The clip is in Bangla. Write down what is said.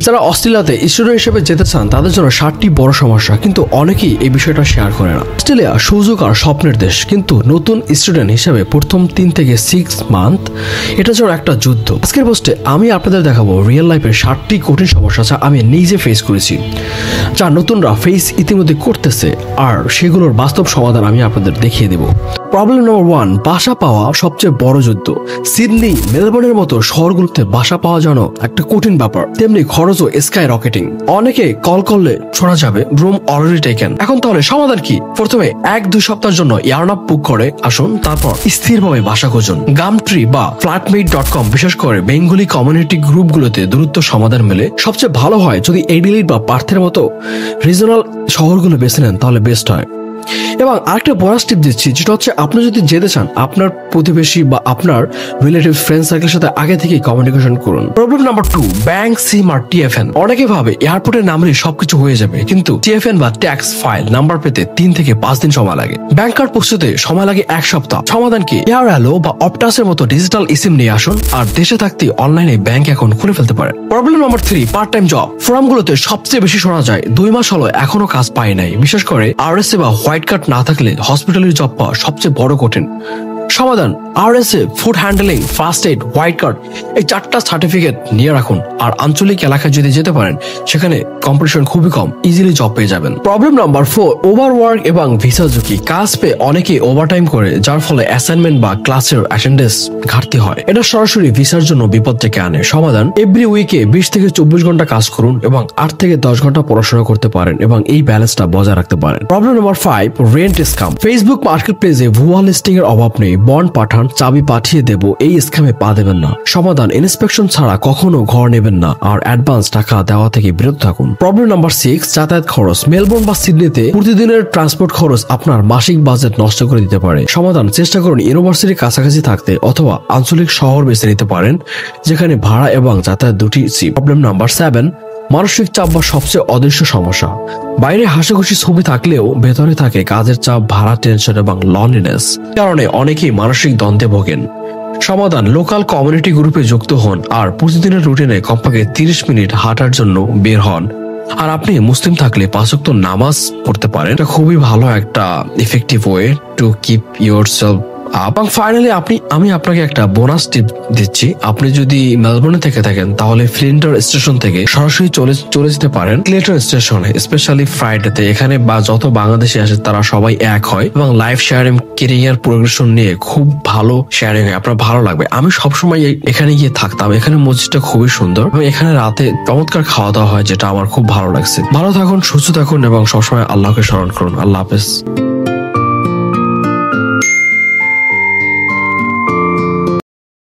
যারা অস্ট্রেলিয়াতে স্টুডেন্ট হিসেবে যেতে চান তাদের জন্য 7টি বড় সমস্যা, কিন্তু অনেকেই এই বিষয়টা শেয়ার করে না। অস্ট্রেলিয়া সুযোগ আর স্বপ্নের দেশ, কিন্তু নতুন স্টুডেন্ট হিসেবে প্রথম 3 থেকে 6 মান্থ এটার জন্য একটা যুদ্ধ। আজকের পোস্টে আমি আপনাদের দেখাবো রিয়েল লাইফের 7টি কঠিন সমস্যা যা আমি নিজে ফেস করেছি, যা নতুনরা ফেস ইতিমধ্যে করতেছে, আর সেগুলোর বাস্তব সমাধান আমি আপনাদের দেখিয়ে দেব। প্রবলেম নম্বর 1, বাসা পাওয়া সবচেয়ে বড় যুদ্ধ। সিডনি, মেলবোর্নের মতো শহরগুলোতে বাসা পাওয়া যেন একটা কঠিন ব্যাপার, তেমনি খরচও স্কাই রকেটিং। অনেকে কল করলে শোনা যাবে রুম অলরেডি টেকেন। এখন তাহলে সমাধান কি? প্রথমে 1-2 সপ্তাহের জন্য এয়ারনাপ বুক করে আসুন, তারপর স্থিরভাবে বাসা খুঁজুন। গামট্রি বা flatmate.com বিশেষ করে বেঙ্গলি কমিউনিটি গ্রুপগুলোতে দ্রুত সমাধান মেলে। সবচেয়ে ভালো হয় যদি এডিলেড বা পার্থের মতো রিজনাল শহরগুলো বেছে নেন, তাহলে বেস্ট হয়। এবং আরেকটা বোনাস টিপ দিচ্ছি, যেটা হচ্ছে আপনি যদি যেতে চান আপনার প্রতিবেশী বা আপনার রিলেটিভ ফ্রেন্ড সার্কেলের সাথে আগে থেকেই কমিউনিকেশন করুন। প্রবলেম নাম্বার 2, ব্যাংক, সিম আর টিএফএন। অনেকে ভাবে এয়ারপোর্টে নামলে সবকিছু হয়ে যাবে, কিন্তু টিএফএন বা ট্যাক্স ফাইল নাম্বার পেতে 3 থেকে 5 দিন সময় লাগে। ব্যাংক কার্ড প্রস্তুতে সময় লাগে 1 সপ্তাহ। সমাধান কি? এয়ার অ্যালো বা অপটাসের মতো ডিজিটাল ইসিম নিয়ে আসুন, আর দেশে থাকতে অনলাইনে ব্যাংক অ্যাকাউন্ট খুলে ফেলতে পারেন। Problem number 3, part time job. ফোরামগুলোতে সবচেয়ে বেশি শোনা যায় 2 মাস হলো এখনো কাজ পাই নাই। বিশেষ করে আরএসএ বা হোয়াইট কার্ড না থাকলে হসপিটালের জব পাওয়া সবচেয়ে বড় কঠিন। সমাধান RSA, food handling, first aid, white card, এই 4টা সার্টিফিকেট নিয়ে রাখুন। আর আঞ্চলিক এলাকায় যদি যেতে পারেন, সেখানে কম্পিটিশন খুবই কম, ইজিলি জব পেয়ে যাবেন। প্রবলেম নাম্বার 4, ওভারওয়ার্ক এবং ভিসা ঝুঁকি। কাজ পেয়ে অনেকে ওভারটাইম করে, যার ফলে অ্যাসাইনমেন্ট বা ক্লাসের অ্যাটেন্ডেন্স ঘাটতি হয়। এটা সরাসরি ভিসার জন্য বিপদ থেকে আনে। সমাধান এভরি উইকে 20 থেকে 24 ঘন্টা কাজ করুন এবং 8 থেকে 10 ঘন্টা পড়াশোনা করতে পারেন এবং এই ব্যালেন্সটা বজায় রাখতে পারেন। Problem number 5, rent scam. Facebook market প্লেসে ভুয়া লিস্টিং এর অভাব নেই। বন্ড পাঠান, চাবি পাঠিয়ে দেব, এই স্ক্যামে পা দেবেন না। সমাধান ইন্সপেকশন ছাড়া কখনো ঘর নেবেন না আর অ্যাডভান্স টাকা দেওয়া থেকে বিরত থাকুন। প্রবলেম নাম্বার 6, যাতায়াত খরচ। মেলবোর্ন বা সিডনিতে প্রতিদিনের ট্রান্সপোর্ট খরচ আপনার মাসিক বাজেট নষ্ট করে দিতে পারে। সমাধান চেষ্টা করুন ইউনিভার্সিটির কাছাকাছি থাকতে, অথবা আঞ্চলিক শহর বেছে নিতে পারেন যেখানে ভাড়া এবং যাতায়াত দুটি চিপ। প্রবলেম নাম্বার 7, মানসিক চাপ বা সবচেয়ে অদৃশ্য সমস্যা। বাইরে হাসিখুশি ছবি থাকলেও ভেতরে থাকে কাজের চাপ, ভাড়া, টেনশন এবং লনলিনেস। কারণে অনেকেই মানসিক দ্বন্দ্বে ভোগেন। সমাধান লোকাল কমিউনিটি গ্রুপে যুক্ত হন আর প্রতিদিনের রুটিনে কমপক্ষে 30 মিনিট হাঁটার জন্য বের হন। আর আপনি মুসলিম থাকলে 5 ওয়াক্ত নামাজ পড়তে পারেন। এটা খুবই ভালো একটা effective way to keep yourself up. এবং ফাইনালি আমি আপনাকে একটা বোনাস টিপ দিচ্ছি। আপনি যদি মেলবোর্নে থেকে থাকেন তাহলে ফ্লিন্টার স্টেশন থেকে সরাসরি চলে যেতে পারেন ক্লেটন স্টেশনে, স্পেশালি ফ্রাইডেতে। এখানে বা যত বাংলাদেশি আসে তারা সবাই এক হয় এবং লাইফ শেয়ারিং, কেরিয়ার প্রোগ্রেশন নিয়ে খুব ভালো শেয়ারিং হয়, আপনার ভালো লাগবে। আমি সবসময় এখানে গিয়ে থাকতাম। এখানে মসজিদটা খুবই সুন্দর এবং এখানে রাতে চমৎকার খাওয়া দাওয়া হয়, যেটা আমার খুব ভালো লাগছে। ভালো থাকুন, সুস্থ থাকুন এবং সবসময় আল্লাহকে স্মরণ করুন। আল্লাহ হাফেজ।